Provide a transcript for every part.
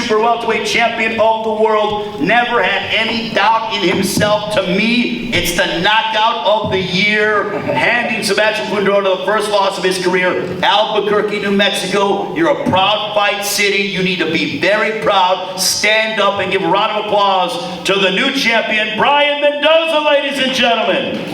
super welterweight champion of the world. Never had any doubt in himself. To me, it's the knockout of the year. Handing Sebastian Fundora the first loss of his career. Albuquerque, New Mexico. You're a proud fight city. You need to be very proud. Stand up and give a round of applause to the new champion, Brian Mendoza, ladies and gentlemen.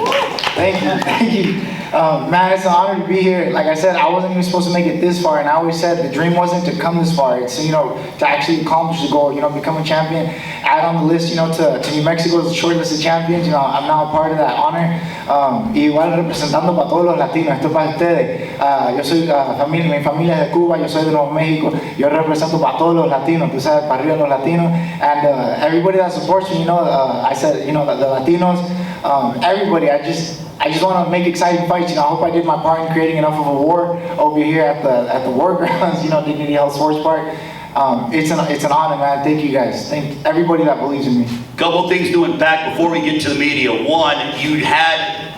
Thank you. Man, it's an honor to be here. Like I said, I wasn't even supposed to make it this far, and I always said the dream wasn't to come this far. It's, to actually accomplish the goal, become a champion, add on the list, to New Mexico's short list of champions. I'm now a part of that honor. Igual representando para todos los latinos, esto es para ustedes. Yo soy, mi familia es de Cuba, yo soy de Nuevo México, yo represento para todos los latinos, tú sabes, para arriba los latinos, and everybody that supports me, I said, the Latinos, everybody, I just want to make exciting fights. I hope I did my part in creating enough of a war over here at the war grounds, Dignity Health Sports Park. It's an honor, man. Thank you guys. Thank everybody that believes in me. Couple things to unpack before we get to the media. One,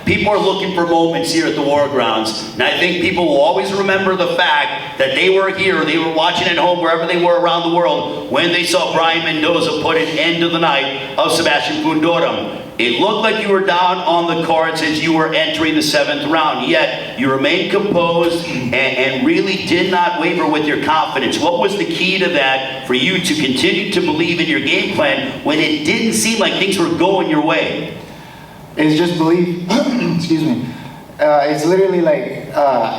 people are looking for moments here at the War Grounds, and I think people will always remember the fact that they were here, they were watching at home, wherever they were around the world, when they saw Brian Mendoza put an end to the night of Sebastian Fundora. It looked like you were down on the cards as you were entering the 7th round, yet you remained composed and really did not waver with your confidence. What was the key to that for you to continue to believe in your game plan when it didn't seem like things were going your way? It's just belief. Excuse me. It's literally like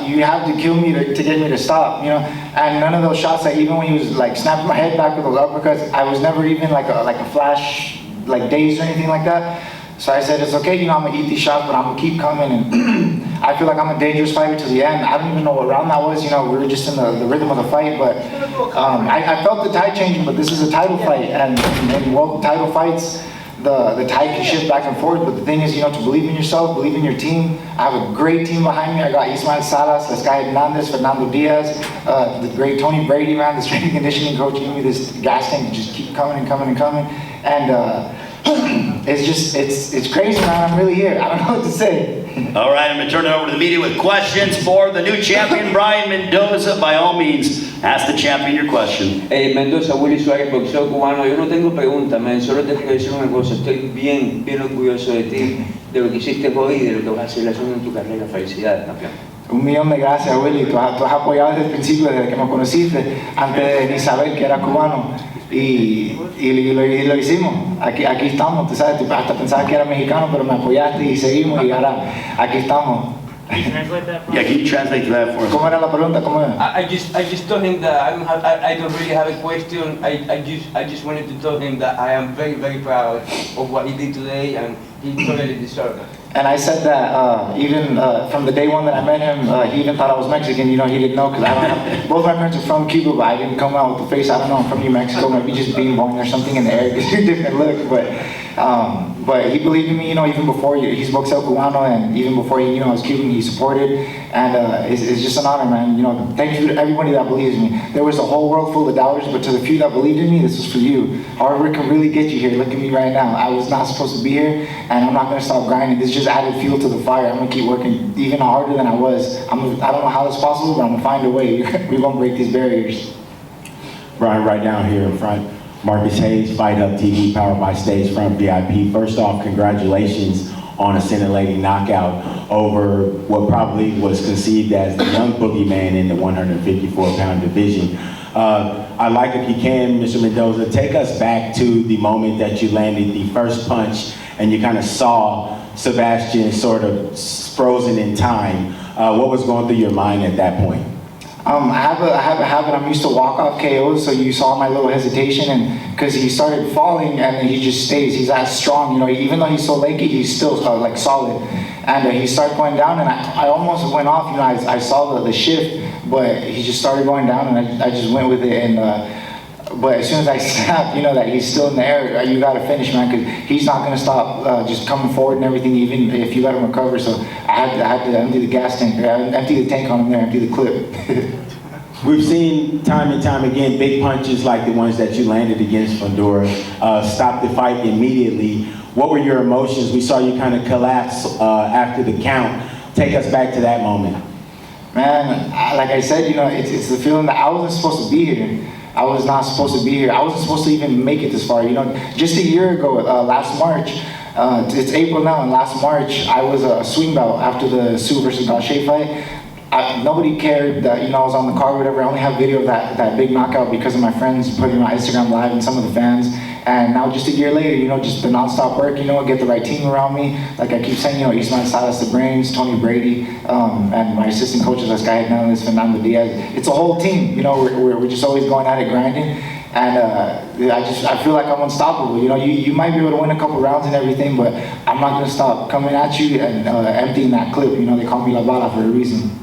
you have to kill me to get me to stop, And none of those shots, like even when he was like snapping my head back with those uppercuts, I was never even like a flash, like dazed or anything like that. So I said, it's okay, I'm gonna eat these shots, but I'm gonna keep coming. And I feel like I'm a dangerous fighter to the end. I don't even know what round that was. We were just in the rhythm of the fight, but I felt the tide changing. But this is a title fight, and in world title fights, the tide can shift back and forth, but the thing is, to believe in yourself, believe in your team. I have a great team behind me. I got Ismael Salas, this guy Hernandez, Fernando Diaz, the great Tony Brady, man, the strength and conditioning coach gave me this gas tank to just keep coming and coming and coming. And it's crazy, man. I'm really here. I don't know what to say. All right, I'm going to turn it over to the media with questions for the new champion, Brian Mendoza. By all means, ask the champion your question. Mendoza, Willy Suárez, boxeo cubano. Yo no tengo pregunta, man. Solo te quiero decir una cosa. Estoy bien orgulloso de ti, de lo que hiciste hoy y de lo que vas a hacer en tu carrera. Felicidades, campeón. Un millón de gracias, Willy. Tú has apoyado desde el principio, desde que me conociste, antes de ni saber que era cubano. Y lo hicimos. Aquí estamos, tú sabes, hasta pensaba que era mexicano, pero me apoyaste y seguimos y ahora aquí estamos. Yeah, can you translate that for us? ¿Cómo era la pregunta? ¿Cómo era? I just told him that I don't really have a question. I just wanted to tell him that I am very, very proud of what he did today, and he totally deserved it. And I said that even from the day one that I met him, he even thought I was Mexican. He didn't know, because both my parents are from Cuba, but I didn't come out with the face. I don't know, I'm from New Mexico, maybe just being born or something in the air, gives you a different look. But he believed in me, even before he's boxeo cubano, and even before he knew I was Cuban, he supported. And it's just an honor, man. Thank you to everybody that believes in me. There was a whole world full of doubters, but to the few that believed in me, this was for you. However it can really get you here, look at me right now. I was not supposed to be here, and I'm not going to stop grinding. This just added fuel to the fire. I'm going to keep working even harder than I was. I don't know how that's possible, but I'm going to find a way. We're going to break these barriers. Brian, right down here in front. Marcus Hayes, Fight Up TV, powered by Stage Front VIP. First off, congratulations on a scintillating knockout over what probably was conceived as the young boogeyman in the 154-pound division. I'd like, if you can, Mr. Mendoza, take us back to the moment that you landed the first punch and you kind of saw Sebastian sort of frozen in time. What was going through your mind at that point? I have a habit. I'm used to walk off KOs, so you saw my little hesitation, and because he started falling, and then he just stays. He's that strong, even though he's so lanky, he's still like solid. And he started going down, and I almost went off. I saw the shift, but he just started going down, and I just went with it. And but as soon as I snapped, that he's still in the air, you got to finish, man, because he's not going to stop just coming forward and everything, even if you let him recover. So I had to empty the gas tank, empty the tank on him there, empty the clip. We've seen time and time again big punches like the ones that you landed against Fundora stop the fight immediately. What were your emotions? We saw you kind of collapse after the count. Take us back to that moment. Man, like I said, it's the feeling that I wasn't supposed to be here. I was not supposed to be here. I wasn't supposed to even make it this far, you know. Just a year ago, last March, it's April now, and last March, I was a swing belt after the Sue versus Gauthier fight. Nobody cared that, you know, I was on the card or whatever. I only have video of that big knockout because of my friends putting it on Instagram Live and some of the fans. And now just a year later, you know, just the nonstop work, you know, get the right team around me. Like I keep saying, you know, Ismael Salas, the brains, Tony Brady, and my assistant coaches, like Sky Hernandez, Fernando Diaz. It's a whole team, you know, we're just always going at it, grinding. And I feel like I'm unstoppable. You know, you might be able to win a couple rounds and everything, but I'm not gonna stop coming at you and emptying that clip. You know, they call me La Bala for a reason.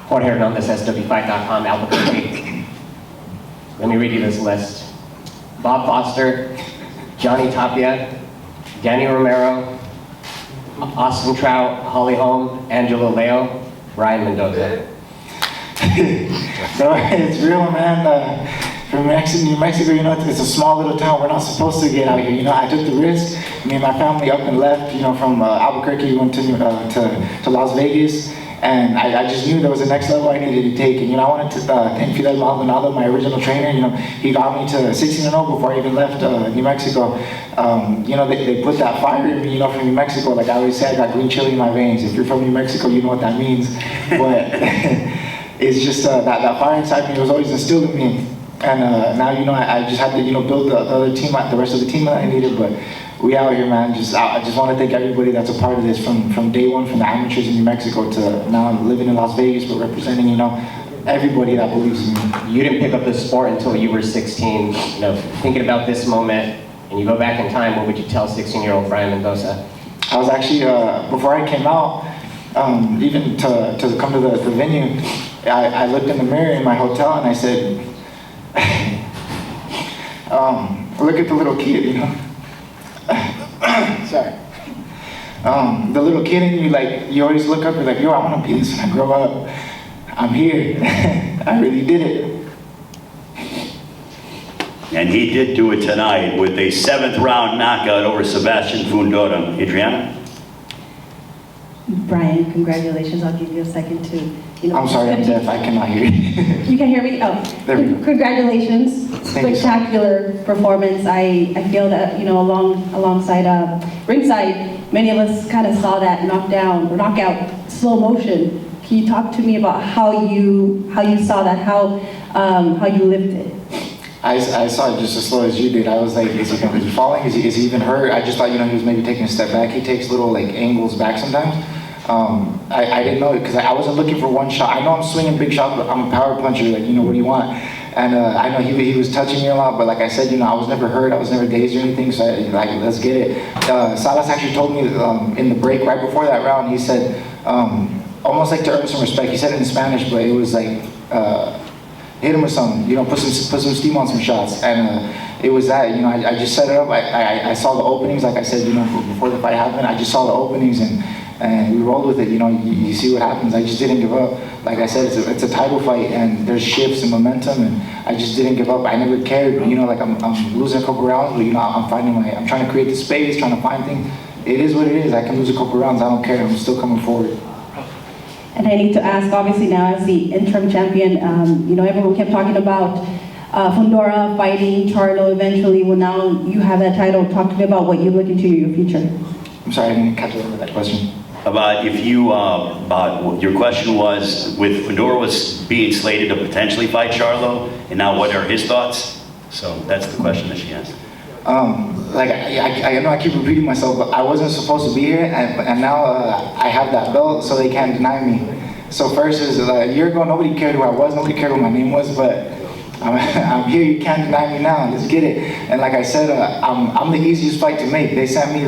Jorge Hernandez, SWFight.com, Albuquerque. Let me read you this list. Bob Foster, Johnny Tapia, Danny Romero, Austin Trout, Holly Holm, Angelo Leo, Ryan Mendoza. So it's real, man. From New Mexico, you know, it's a small little town. We're not supposed to get out here. You know, I took the risk. Me and my family up and left. You know, from Albuquerque, went to Las Vegas. And I just knew there was the next level I needed to take. And, you know, I wanted to thank Fidel Maldonado, my original trainer. You know, he got me to 16-0 before I even left New Mexico. You know, they put that fire in me, you know, from New Mexico. Like I always say, I got green chili in my veins. If you're from New Mexico, you know what that means. But it's just that fire inside me was always instilled in me. And now, you know, I just had to, you know, build the other team, the rest of the team that I needed. But we out here, man. I just want to thank everybody that's a part of this from day one, from the amateurs in New Mexico to now living in Las Vegas, but representing, you know, everybody that believes in me. You didn't pick up the sport until you were 16. You know, thinking about this moment, and you go back in time, what would you tell 16-year-old Brian Mendoza? I was actually, before I came out, even to come to the venue, I looked in the mirror in my hotel and I said, look at the little kid, you know. Sorry. The little kid in you, like, you always look up, you're like, yo, I want to be this when I grow up. I'm here. I really did it. And he did do it tonight with a 7th round knockout over Sebastian Fundora. Adriana? Brian, congratulations. I'll give you a second to, you know. I'm sorry, I'm deaf. I cannot hear you. You can hear me? Oh. There we go. Congratulations. Thank you. Spectacular performance. I feel that, you know, alongside ringside, many of us kind of saw that knockout, slow motion. Can you talk to me about how you saw that, how you lived it? I saw it just as slow as you did. I was like, is he falling? Is he even hurt? I just thought, you know, he was maybe taking a step back. He takes little like angles back sometimes. I didn't know it because I wasn't looking for one shot. I know I'm swinging big shots, but I'm a power puncher. Like, you know, what do you want? And I know he was touching me a lot, but like I said, you know, I was never hurt. I was never dazed or anything. So like, let's get it. Salas actually told me in the break right before that round. He said, almost like to earn some respect. He said it in Spanish, but it was like. Hit him with something, you know, put some steam on some shots, and it was that, you know, I just set it up. I saw the openings, like I said, you know, before the fight happened. I just saw the openings, and we rolled with it. You know, you see what happens. I just didn't give up. Like I said, it's a title fight, and there's shifts and momentum, and I just didn't give up. I never cared, you know, like I'm losing a couple rounds, but you know, I'm trying to create the space, trying to find things. It is what it is. I can lose a couple rounds. I don't care. I'm still coming forward. And I need to ask, obviously now as the interim champion, you know, everyone kept talking about Fundora fighting Charlo eventually. Well, now you have that title. Talk to me about what you look into your future. I'm sorry, I didn't catch that question. About if you, about your question was, with Fundora was being slated to potentially fight Charlo, and now what are his thoughts? So that's the question that she asked. Like I know I keep repeating myself, but I wasn't supposed to be here, and now I have that belt, so they can't deny me. So first is a year ago, nobody cared who I was, nobody cared what my name was, but I'm here. You can't deny me now. Let's get it. And like I said, I'm the easiest fight to make. They sent me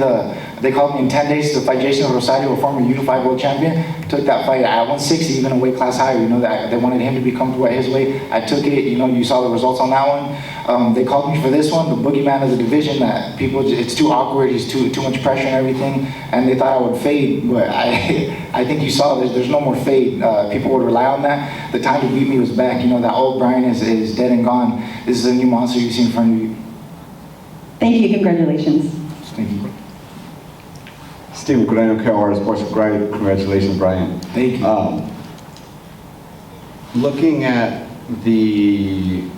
they called me in 10 days to fight Jason Rosario, a former unified world champion. Took that fight at 160, even a weight class higher. You know, that they wanted him to be comfortable at his weight. I took it. You know, you saw the results on that one. They called me for this one, the boogeyman of the division. That people, it's too awkward. He's too much pressure and everything. And they thought I would fade, but I think you saw there's no more fade. People would rely on that. The time to beat me was back. You know, that old Brian is dead and gone. This is a new monster you see in front of you. Thank you. Congratulations. Thank you. Steve Coreno, KR Sports. Great, congratulations, Brian. Thank you. Looking at the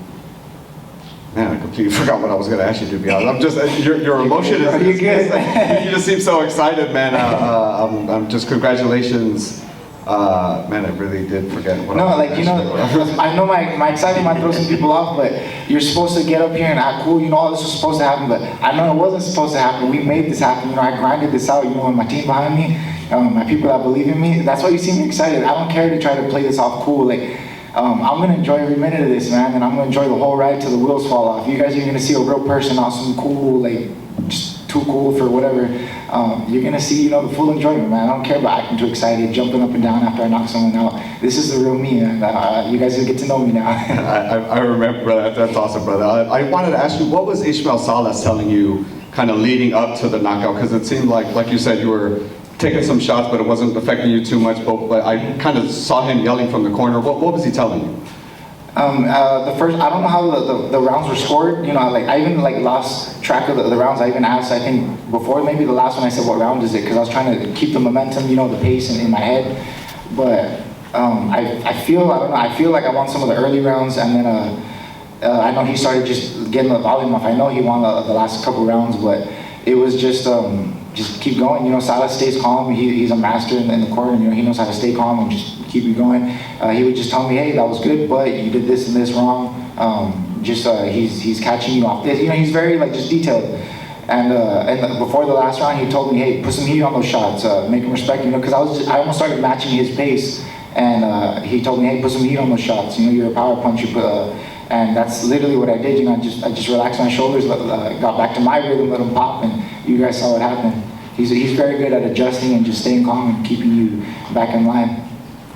Man, I completely forgot what I was going to ask you, to be honest. I'm just, your emotion is, You're good. you just seem so excited, man. I'm just, congratulations. Man, I really did forget what I No, was like, gonna you know, ask you. I know my excitement might throw some people off, but you're supposed to get up here and act cool, you know, all this was supposed to happen, but I know it wasn't supposed to happen. We made this happen, you know, I grinded this out, you know, with my team behind me, my people that believe in me. That's why you see me excited. I don't care to try to play this off cool. Like, I'm gonna enjoy every minute of this, man, and I'm gonna enjoy the whole ride till the wheels fall off. You guys are gonna see a real person, not some cool, like, just too cool for whatever. You're gonna see, you know, the full enjoyment, man. I don't care about acting too excited, jumping up and down after I knock someone out. This is the real me, and you guys will get to know me now. I remember, brother. That's awesome, brother. I wanted to ask you, what was Ishmael Salas telling you kind of leading up to the knockout? Because it seemed like you said, you were taking some shots, but it wasn't affecting you too much. But I kind of saw him yelling from the corner. What was he telling you? The first, I don't know how the rounds were scored. You know, like I even like lost track of the rounds. I even asked, I think before maybe the last one, I said, what round is it? Because I was trying to keep the momentum, you know, the pace in my head. But I feel, I don't know, I feel like I won some of the early rounds, and then I know he started just getting the volume off. I know he won the last couple rounds, but it was just keep going. You know, Salas stays calm. He's a master in the corner. You know, he knows how to stay calm and just keep you going. He would just tell me, hey, that was good, but you did this and this wrong. He's catching you off this. You know, he's very like just detailed. And before the last round, he told me, hey, put some heat on those shots, make them respect you. You know, because I almost started matching his pace, and he told me, hey, put some heat on those shots. You know, you're a power puncher, and that's literally what I did. You know, I just relaxed my shoulders, got back to my rhythm, let them pop, and you guys saw what happened. He's very good at adjusting and just staying calm and keeping you back in line.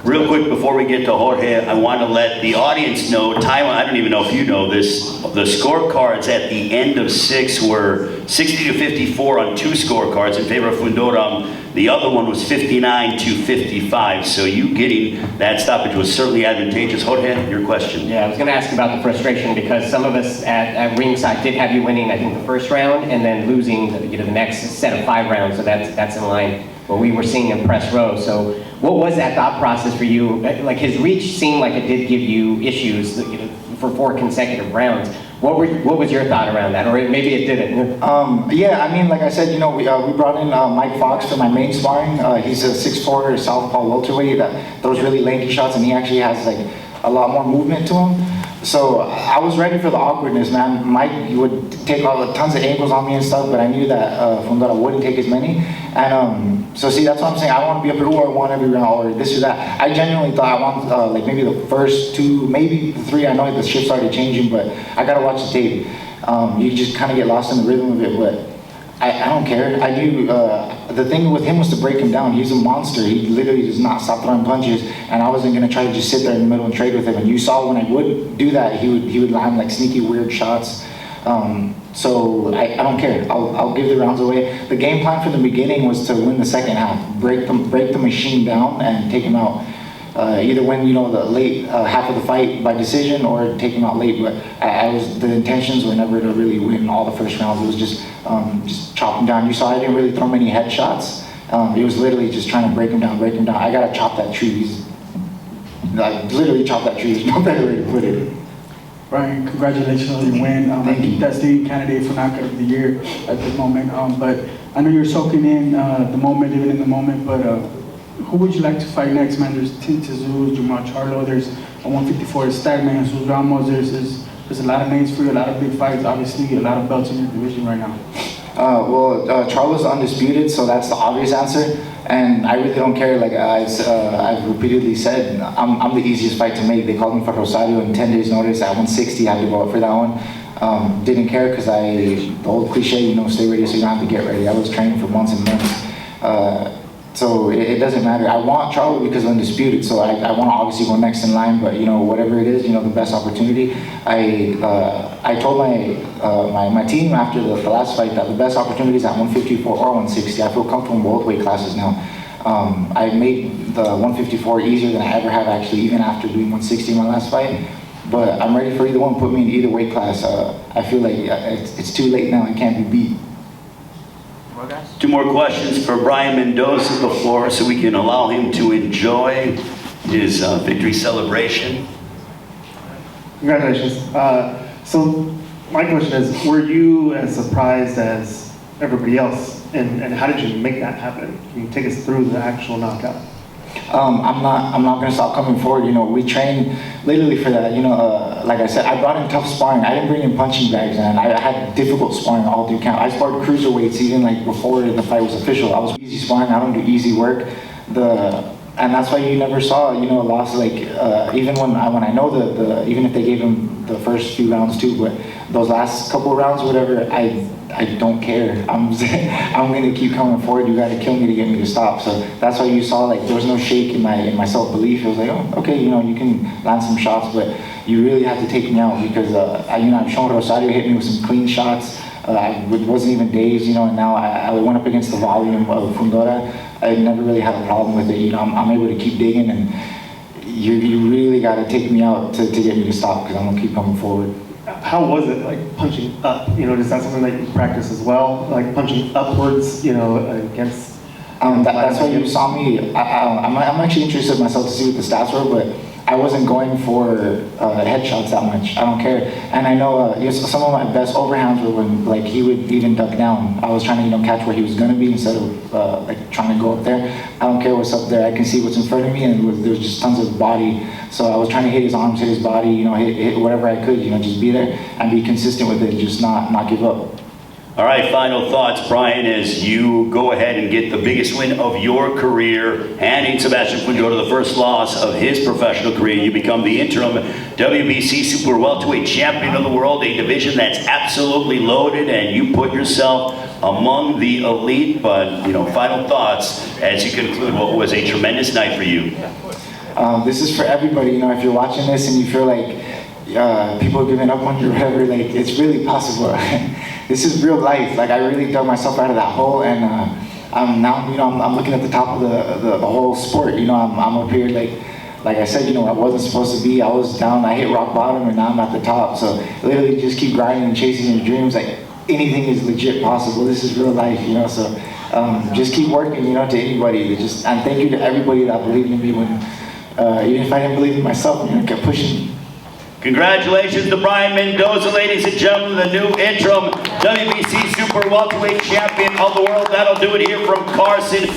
Real quick, before we get to Jorge, I want to let the audience know, I don't even know if you know this, the scorecards at the end of 6 were 60-54 on 2 scorecards in favor of Fundora. The other one was 59-55, so you getting that stoppage was certainly advantageous. Jorge, your question. Yeah, I was going to ask about the frustration, because some of us at ringside did have you winning, I think, the first round and then losing the next set of 5 rounds, so that's in line what we were seeing in press row. So what was that thought process for you? Like, his reach seemed like it did give you issues for 4 consecutive rounds. What was your thought around that? Or maybe it didn't. Yeah, I mean, like I said, you know, we brought in Mike Fox for my main sparring. He's a 6'4" southpaw welterweight that throws really lanky shots, and he actually has like a lot more movement to him. So I was ready for the awkwardness, man. Mike would take tons of angles on me and stuff, but I knew that Fundora wouldn't take as many. And so see, that's what I'm saying. I don't want to be up here, I want every round, or this or that. I genuinely thought I want like maybe the first 2, maybe the 3. I know the shift started changing, but I gotta watch the tape. You just kind of get lost in the rhythm of it, but I don't care. I knew the thing with him was to break him down. He's a monster. He literally does not stop throwing punches, and I wasn't gonna try to just sit there in the middle and trade with him. And you saw when I would do that, he would land like sneaky weird shots. So I don't care. I'll give the rounds away. The game plan from the beginning was to win the second half, break the machine down, and take him out. Either win, you know, the late half of the fight by decision, or take him out late. But the intentions were never to really win all the first rounds. It was just chop him down. You saw I didn't really throw many headshots. It was literally just trying to break him down. I gotta chop that tree. I literally chop that tree. There's no better way to put it. Brian, congratulations on your win. I think that's the candidate for knockout of the year at this moment. But I know you're soaking in the moment, living in the moment. But who would you like to fight next, man? There's Tinta Zuz, Jamal Charlo. There's a 154 Stagman, Jesus Ramos. There's a lot of names for you, a lot of big fights. Obviously, a lot of belts in your division right now. Charlo's undisputed, so that's the obvious answer. And I really don't care. Like I've repeatedly said, I'm the easiest fight to make. They called me for Rosario in 10 days notice. At 160, I had to go up for that one. Didn't care because the old cliche, you know, stay ready so you don't have to get ready. I was training for months and months. So it doesn't matter. I want Charlo because undisputed, so I want to obviously go next in line, but you know, whatever it is, you know, the best opportunity. I told my team after the last fight that the best opportunity is at 154 or 160. I feel comfortable in both weight classes now. I made the 154 easier than I ever have actually, even after doing 160 in my last fight. But I'm ready for either one. Put me in either weight class. I feel like it's too late now. I can't be beat. 2 more questions for Brian Mendoza before, so we can allow him to enjoy his victory celebration. Congratulations. So My question is, were you as surprised as everybody else? And how did you make that happen? Can you take us through the actual knockout? I'm not gonna stop coming forward. You know, we train literally for that. You know, like I said, I brought in tough sparring. I didn't bring in punching bags, and I had difficult sparring all through camp. I sparred cruiserweights even like before the fight was official. I was easy sparring. I don't do easy work. And that's why you never saw, you know, a loss. Like even when I know even if they gave him the first few rounds too, but those last couple of rounds, whatever, I don't care. I'm gonna keep coming forward. You gotta kill me to get me to stop. So that's why you saw like there was no shake in my self belief. It was like, oh, okay, you know, you can land some shots, but you really have to take me out because you know, I've shown Rosario hit me with some clean shots. I wasn't even dazed, you know, and now I went up against the volume of Fundora. I never really had a problem with it. You know, I'm able to keep digging, and you really got to take me out to get me to stop because I'm gonna keep coming forward. How was it like punching up? You know, is that something that you practice as well? Like punching upwards, you know, against. That's why you saw me. I'm actually interested myself to see what the stats were, but I wasn't going for headshots that much. I don't care. And I know some of my best overhands were when like he would even duck down. I was trying to, you know, catch where he was gonna be instead of like trying to go up there. I don't care what's up there. I can see what's in front of me, and there was just tons of body. So I was trying to hit his arms, hit his body, you know, hit whatever I could, you know, just be there and be consistent with it, just not give up. All right, final thoughts, Brian, as you go ahead and get the biggest win of your career, handing Sebastian Fundora the first loss of his professional career. You become the interim WBC super welterweight champion of the world, a division that's absolutely loaded, and you put yourself among the elite. But, you know, final thoughts as you conclude what was a tremendous night for you. This is for everybody. You know, if you're watching this and you feel like people are giving up on you or whatever, like it's really possible. This is real life. Like I really dug myself out of that hole, and I'm now, you know, I'm looking at the top of the whole sport. You know, I'm up here like I said, you know, I wasn't supposed to be. I was down. I hit rock bottom, and now I'm at the top. So literally, just keep grinding and chasing your dreams. Like anything is legit possible. This is real life, you know. So just keep working, you know, to anybody. And thank you to everybody that believed in me when even if I didn't believe in myself, you know, kept pushing me. Congratulations to Brian Mendoza, ladies and gentlemen, the new interim WBC super welterweight champion of the world. That'll do it here from Carson.